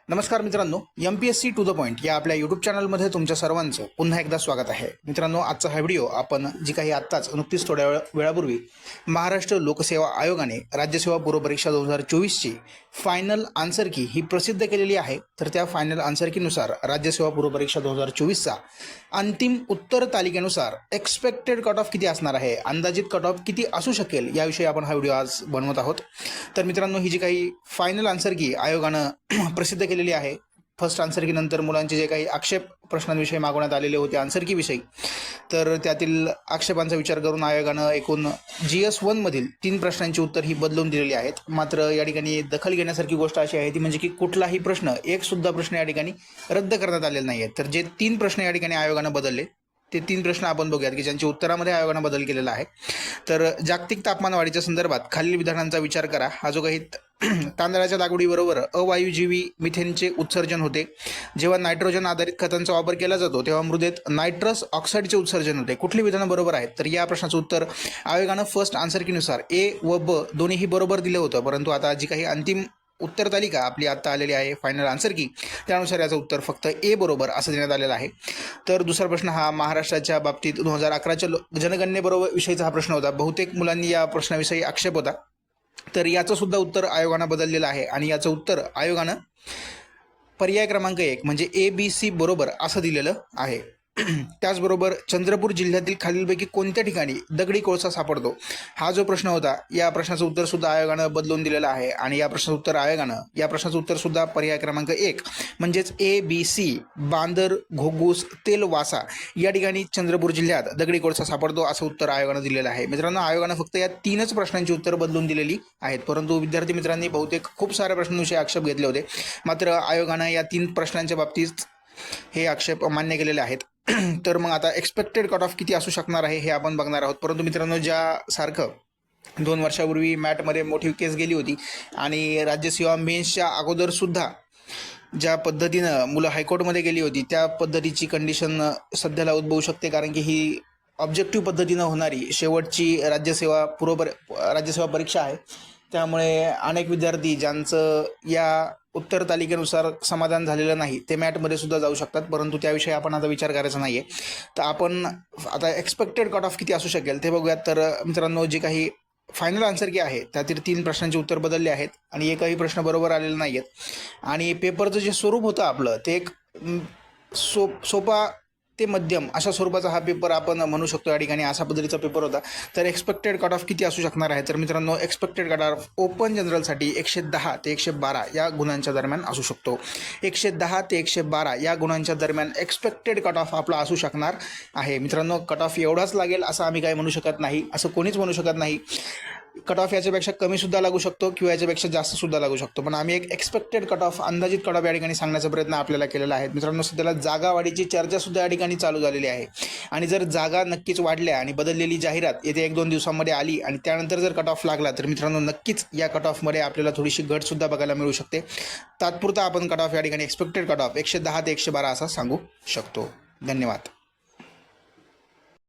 नमस्कार मित्रांनो, MPSC to the point या आपल्या यूट्यूब चॅनलमध्ये तुमच्या सर्वांचं पुन्हा एकदा स्वागत आहे. मित्रांनो, आजचा हा व्हिडिओ आपण जी काही आत्ताच नुकतीच थोड्या वेळापूर्वी महाराष्ट्र लोकसेवा आयोगाने राज्यसेवा पूर्व परीक्षा 2024ची फायनल आन्सर की ही प्रसिद्ध केलेली आहे. तर त्या फायनल आन्सर कीनुसार राज्यसेवा पूर्व परीक्षा 2024चा अंतिम उत्तर तालिकेनुसार एक्सपेक्टेड कट ऑफ किती असणार आहे, अंदाजित कट ऑफ किती असू शकेल, याविषयी आपण हा व्हिडिओ आज बनवत आहोत. तर मित्रांनो, ही जी काही फायनल आन्सर की आयोगानं प्रसिद्ध केलेली आहे, फर्स्ट आन्सर की नंतर मुलांचे जे काही आक्षेप प्रश्नांविषयी मागवण्यात आलेले होते आन्सर की विषयी, तर त्यातील आक्षेपांचा विचार करून आयोगानं एकूण GS1 मधील 3 प्रश्नांची उत्तर ही बदलून दिलेली आहेत. मात्र या ठिकाणी दखल घेण्यासारखी गोष्ट अशी आहे ती म्हणजे की कुठलाही प्रश्न, एक सुद्धा प्रश्न या ठिकाणी रद्द करण्यात आलेला नाही आहेत. तर जे 3 प्रश्न या ठिकाणी आयोगानं बदलले ते 3 प्रश्न आपण बघूयात की ज्यांच्या उत्तरामध्ये आयोगानं बदल केलेला आहे. तर जागतिक तापमान वाढीच्या संदर्भात खालील विधानांचा विचार करा. हा जो काही तांदळाच्या लागवडीबरोबर अवायुजीवी मिथेनचे उत्सर्जन होते. जेव्हा नायट्रोजन आधारित खतांचा वापर केला जातो तेव्हा मृदेत नायट्रस ऑक्साईडचे उत्सर्जन होते. कुठली विधानं बरोबर आहेत? तर या प्रश्नाचं उत्तर आयोगानं फर्स्ट आन्सर कीनुसार ए व ब दोन्हीही बरोबर दिलं होतं. परंतु आता जी काही अंतिम उत्तर तालिका आपली आत्ता आलेली आहे फायनल आन्सर की, त्यानुसार याचं उत्तर फक्त ए बरोबर असं देण्यात आलेलं आहे. तर दुसरा प्रश्न हा महाराष्ट्राच्या बाबतीत 2011च्या जनगणनेबरोबर विषयीचा हा प्रश्न होता. बहुतेक मुलांनी या प्रश्नाविषयी आक्षेप होता. तर याचं सुद्धा उत्तर आयोगानं बदललेलं आहे आणि याचं उत्तर आयोगानं पर्याय क्रमांक 1 म्हणजे ABC बरोबर असं दिलेलं आहे. त्याचबरोबर चंद्रपूर जिल्ह्यातील खालीलपैकी कोणत्या ठिकाणी दगडी कोळसा सापडतो, हा जो प्रश्न होता या प्रश्नाचं उत्तर सुद्धा आयोगानं बदलून दिलेलं आहे आणि या प्रश्नाचं उत्तर सुद्धा पर्याय क्रमांक 1 म्हणजेच ABC बांदर, घोगूस, तेलवासा या ठिकाणी चंद्रपूर जिल्ह्यात दगडी कोळसा सापडतो असं उत्तर आयोगानं दिलेलं आहे. मित्रांनो, आयोगानं फक्त या 3च प्रश्नांची उत्तर बदलून दिलेली आहेत. परंतु विद्यार्थी मित्रांनी बहुतेक खूप साऱ्या प्रश्नांविषयी आक्षेप घेतले होते. मात्र आयोगानं या 3 प्रश्नांच्या बाबतीत हे आक्षेप मान्य केलेले आहेत. तर मग आता एक्सपेक्टेड कट ऑफ किती असू शकणार आहे हे आपण बघणार आहोत. परंतु मित्रांनो, ज्यासारखं 2 वर्षापूर्वी मॅटमध्ये मोठी केस गेली होती आणि राज्यसेवा मेन्सच्या अगोदरसुद्धा ज्या पद्धतीनं मुलं हायकोर्टमध्ये गेली होती त्या पद्धतीची कंडिशन सध्याला उद्भवू शकते. कारण की ही ऑब्जेक्टिव्ह पद्धतीनं होणारी शेवटची राज्यसेवा परीक्षा आहे. त्यामुळे अनेक विद्यार्थी ज्यांचं या उत्तर तालिकेनुसार समाधान झालेलं नाही ते मॅटमध्ये सुद्धा जाऊ शकतात. परंतु त्याविषयी आपण आता विचार करायचा नाही आहे. तर आपण आता एक्सपेक्टेड कट ऑफ किती असू शकेल ते बघूयात. तर मित्रांनो, जे काही फायनल आन्सर की आहे त्यातील 3 प्रश्नांचे उत्तर बदलले आहेत आणि एकही प्रश्न बरोबर आलेला नाही आहेत. आणि पेपरचं जे स्वरूप होतं आपलं ते एक सोपा ते मध्यम अशा स्वरूपाचा हा पेपर आपण म्हणू शकतो. या ठिकाणी अशा पद्धतीचा पेपर होता. तर एक्सपेक्टेड कट ऑफ किती असू शकणार आहे? तर मित्रांनो, एक्सपेक्टेड कट ऑफ ओपन जनरलसाठी 110 ते 112 या गुणांच्या दरम्यान असू शकतो. 110 ते 112 या गुणांच्या दरम्यान एक्सपेक्टेड कट ऑफ आपला असू शकणार आहे. मित्रांनो, कट ऑफ एवढाच लागेल असं आम्ही काही म्हणू शकत नाही, असं कोणीच म्हणू शकत नाही. कट ऑफ याच्यापेक्षा कमीसुद्धा लागू शकतो किंवा याच्यापेक्षा जास्तसुद्धा लागू शकतो. पण आम्ही एक एक्सपेक्टेड कट ऑफ, अंदाजित कट ऑफ या ठिकाणी सांगण्याचा प्रयत्न आपल्याला केलेला आहे. मित्रांनो, सध्याला जागा वाढीची चर्चासुद्धा या ठिकाणी चालू झालेली आहे आणि जर जागा नक्कीच वाढल्या आणि बदललेली जाहिरात येत्या 1-2 दिवसांमध्ये आली आणि त्यानंतर जर कट ऑफ लागला तर मित्रांनो नक्कीच या कट ऑफमध्ये आपल्याला थोडीशी घटसुद्धा बघायला मिळू शकते. तात्पुरता आपण कट ऑफ या ठिकाणी एक्सपेक्टेड कट ऑफ 110 ते 112 असा सांगू शकतो. धन्यवाद.